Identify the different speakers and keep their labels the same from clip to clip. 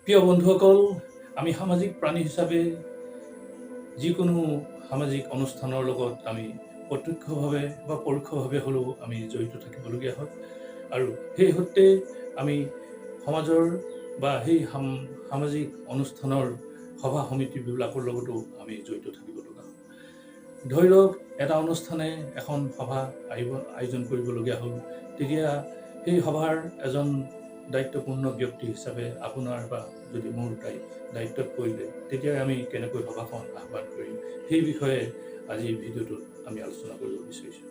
Speaker 1: প্ৰিয় বন্ধুসকল, আমি সামাজিক প্ৰাণী হিচাপে যিকোনো সামাজিক অনুষ্ঠানৰ লগত আমি প্ৰত্যক্ষভাৱে বা পৰোক্ষভাৱে হ'লেও আমি জড়িত থাকিবলগীয়া হয়। আৰু সেই সূত্ৰে আমি সমাজৰ বা সেই সামাজিক অনুষ্ঠানৰ সভা সমিতিবিলাকৰ লগতো আমি জড়িত থাকিব লগা হয়। ধৰি লওক এটা অনুষ্ঠানে এখন সভা আয়োজন কৰিবলগীয়া হ'ল, তেতিয়া সেই সভাৰ এজন দায়িত্বপূৰ্ণ ব্যক্তি হিচাপে আপোনাৰ বা যদি মোৰ দায়িত্বত পৰিলে, তেতিয়া আমি কেনেকৈ সভাখন আহ্বান কৰিম সেই বিষয়ে আজিৰ ভিডিঅ'টোত আমি আলোচনা কৰিব বিচাৰিছোঁ।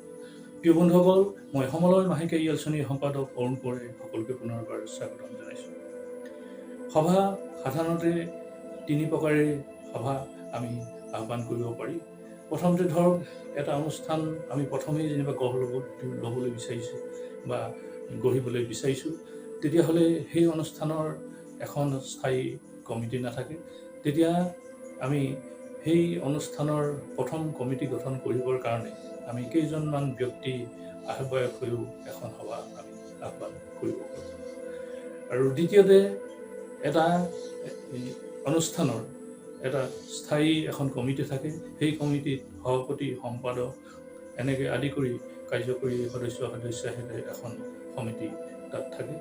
Speaker 1: প্ৰিয় বন্ধুসকল, মই সমলয় মাহেকীয়া আলোচনীৰ সম্পাদক অৰুণ কোঁৱৰে সকলোকে পুনৰবাৰ স্বাগতম জনাইছোঁ। সভা সাধাৰণতে তিনি প্ৰকাৰে সভা আমি আহ্বান কৰিব পাৰি। প্ৰথমতে ধৰক এটা অনুষ্ঠান আমি প্ৰথমেই যেনিবা ল'বলৈ বিচাৰিছোঁ বা গঢ়িবলৈ বিচাৰিছোঁ, তেতিয়াহ'লে সেই অনুষ্ঠানৰ এখন স্থায়ী কমিটি নাথাকে। তেতিয়া আমি সেই অনুষ্ঠানৰ প্ৰথম কমিটি গঠন কৰিবৰ কাৰণে আমি কেইজনমান ব্যক্তি আহ্বায়ক হৈও এখন সভা আমি আহ্বান কৰিব পাৰোঁ। আৰু দ্বিতীয়তে এটা অনুষ্ঠানৰ এটা স্থায়ী এখন কমিটি থাকে। সেই কমিটিত সভাপতি, সম্পাদক এনেকৈ আদি কৰি কাৰ্যকৰী সদস্য হিচাপে এখন সমিতি তাত থাকে।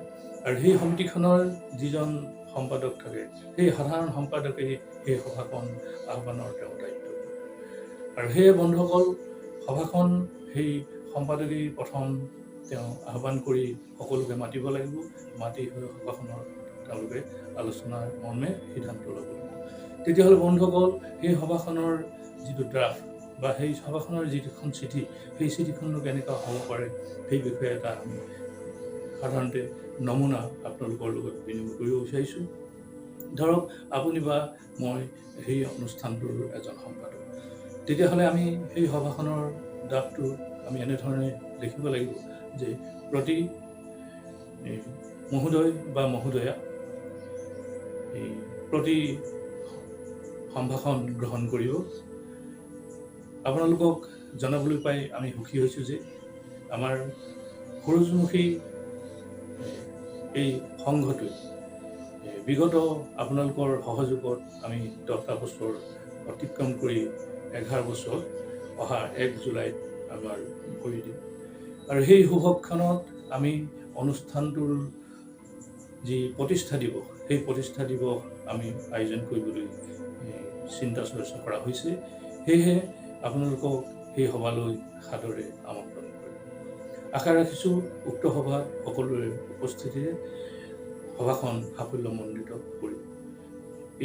Speaker 1: আৰু সেই সমিতিখনৰ যিজন সম্পাদক থাকে, সেই সাধাৰণ সম্পাদকেই সেই সভাখন আহ্বানৰ তেওঁ দায়িত্ব। আৰু সেয়ে বন্ধুসকল, সভাখন সেই সম্পাদকেই প্ৰথম তেওঁ আহ্বান কৰি সকলোকে মাতিব লাগিব। মাতি হৈ সভাখনৰ তেওঁলোকে আলোচনাৰ মৰ্মে সিদ্ধান্ত ল'ব লাগিব। তেতিয়াহ'লে বন্ধুসকল, সেই সভাখনৰ যিটো ড্ৰাফ্ট বা সেই সভাখনৰ যিখন চিঠি, সেই চিঠিখনো কেনেকুৱা হ'ব পাৰে সেই বিষয়ে এটা আমি সাধাৰণতে নমুনা আপোনালোকৰ লগত বিনিময় কৰিব বিচাৰিছোঁ। ধৰক আপুনি বা মই সেই অনুষ্ঠানটোৰ এজন সম্পাদক, তেতিয়াহ'লে আমি সেই সভাখনৰ ড্ৰাফ্টটো আমি এনেধৰণে লিখিব লাগিব যে প্ৰতি মহোদয় বা মহোদয়া প্ৰতি সম্ভাষণ গ্ৰহণ কৰিব। আপোনালোকক জনাবলৈ পাই আমি সুখী হৈছোঁ যে আমাৰ সূৰুযমুখী এই সংঘটোৱে বিগত আপোনালোকৰ সহযোগত আমি 10টা বছৰ অতিক্ৰম কৰি 11 বছৰ অহা 1 জুলাইত আমাৰ ভৰি দিম। আৰু সেই শুভক্ষণত আমি অনুষ্ঠানটোৰ যি প্ৰতিষ্ঠা দিৱস, সেই প্ৰতিষ্ঠা দিৱস আমি আয়োজন কৰিবলৈ চিন্তা চৰ্চা কৰা হৈছে। সেয়েহে আপোনালোকক সেই সভালৈ সাদৰে আমন্ত্ৰণ কৰিম। আশা ৰাখিছোঁ উক্ত সভাত সকলোৰে উপস্থিতিৰে সভাখন সাফল্যমণ্ডিত কৰিব।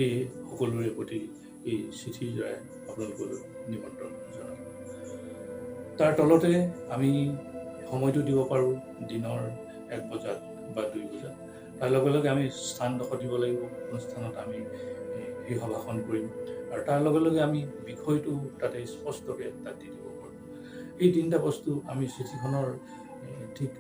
Speaker 1: এই সকলোৰে প্ৰতি এই চিঠিৰ দ্বাৰাই আপোনালোকলৈ নিমন্ত্ৰণ জনাম। তাৰ তলতে আমি সময়টো দিব পাৰোঁ দিনৰ 1 বজাত বা 2 বজাত। তাৰ লগে লগে আমি স্থানডোখৰ দিব লাগিব, অনুষ্ঠানত আমি সেই সভাখন কৰিম। আৰু তাৰ লগে লগে আমি বিষয়টো তাতে স্পষ্টকৈ তাত দি দিব পাৰোঁ। এই 3টা বস্তু আমি চিঠিখনৰ ঠিক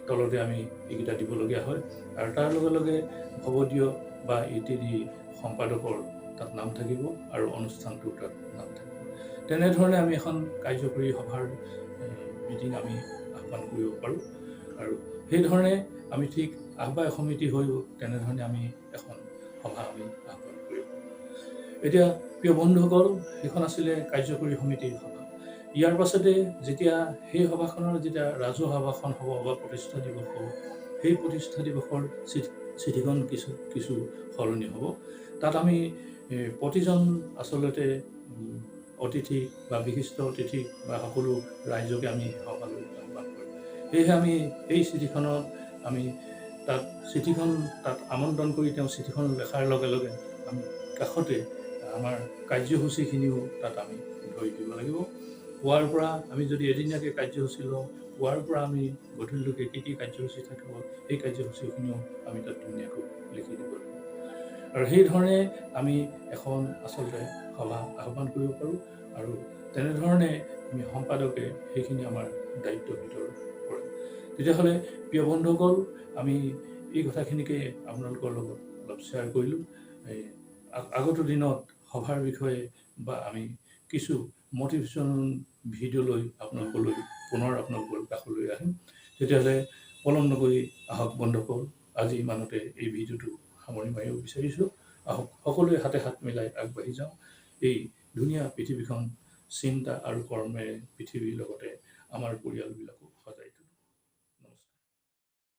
Speaker 1: তলতে আমি এইকেইটা দিবলগীয়া হয়। আৰু তাৰ লগে লগে ভৱদীয় বা ইত্যাদি সম্পাদকৰ তাত নাম থাকিব আৰু অনুষ্ঠানটোৰ তাত নাম থাকিব। তেনেধৰণে আমি এখন কাৰ্যকৰী সভাৰ মিটিং আমি আহ্বান কৰিব পাৰোঁ। আৰু সেইধৰণে আমি ঠিক আহ্বায়ক সমিতি হৈও তেনেধৰণে আমি এখন সভা আমি আহ্বান কৰিব পাৰোঁ। এতিয়া প্ৰিয় বন্ধুসকল, সেইখন আছিলে কাৰ্যকৰী সমিতিৰ সভা। ইয়াৰ পাছতে যেতিয়া সেই সভাখনৰ যেতিয়া ৰাজহুৱা সভাখন হ'ব বা প্ৰতিষ্ঠা দিৱস হ'ব, সেই প্ৰতিষ্ঠা দিৱসৰ চিঠিখন কিছু সলনি হ'ব। তাত আমি প্ৰতিজন আচলতে অতিথি বা বিশিষ্ট অতিথি বা সকলো ৰাইজকে আমি সভালৈ আহ্বান কৰিম। সেয়েহে আমি এই চিঠিখনত আমি চিঠিখন তাত আমন্ত্ৰণ কৰি তেওঁ চিঠিখন লেখাৰ লগে লগে আমি কাষতে আমাৰ কাৰ্যসূচীখিনিও তাত আমি ধৰি দিব লাগিব। পুৱাৰ পৰা আমি যদি এদিনীয়াকৈ কাৰ্যসূচী লওঁ, পুৱাৰ পৰা আমি গধূলিলৈকে কি কাৰ্যসূচী থাকিব, সেই কাৰ্যসূচীখিনিও আমি তাত ধুনীয়াকৈ লিখি দিব লাগিব। আৰু সেইধৰণে আমি এখন আচলতে সভা আহ্বান কৰিব পাৰোঁ। আৰু তেনেধৰণে আমি সম্পাদকে সেইখিনি আমাৰ দায়িত্বৰ ভিতৰত পৰে। তেতিয়াহ'লে প্ৰিয় বন্ধুসকল, আমি এই কথাখিনিকে আপোনালোকৰ লগত অলপ শ্বেয়াৰ কৰিলোঁ। আগত দিনত সভাৰ বিষয়ে বা আমি কিছু মটিভেশ্যনেল ভিডিঅ' লৈ আপোনালোকৰ কাষলৈ আহিম। তেতিয়াহ'লে পলম নকৰি আহক বন্ধুসকল, আজি ইমানতে এই ভিডিঅ'টো সামৰি মাৰিব বিচাৰিছোঁ। আহক সকলোৱে হাতে হাত মিলাই আগবাঢ়ি যাওঁ। এই ধুনীয়া পৃথিৱীখন চিন্তা আৰু কৰ্মেৰে পৃথিৱীৰ লগতে আমাৰ পৰিয়ালবিলাকো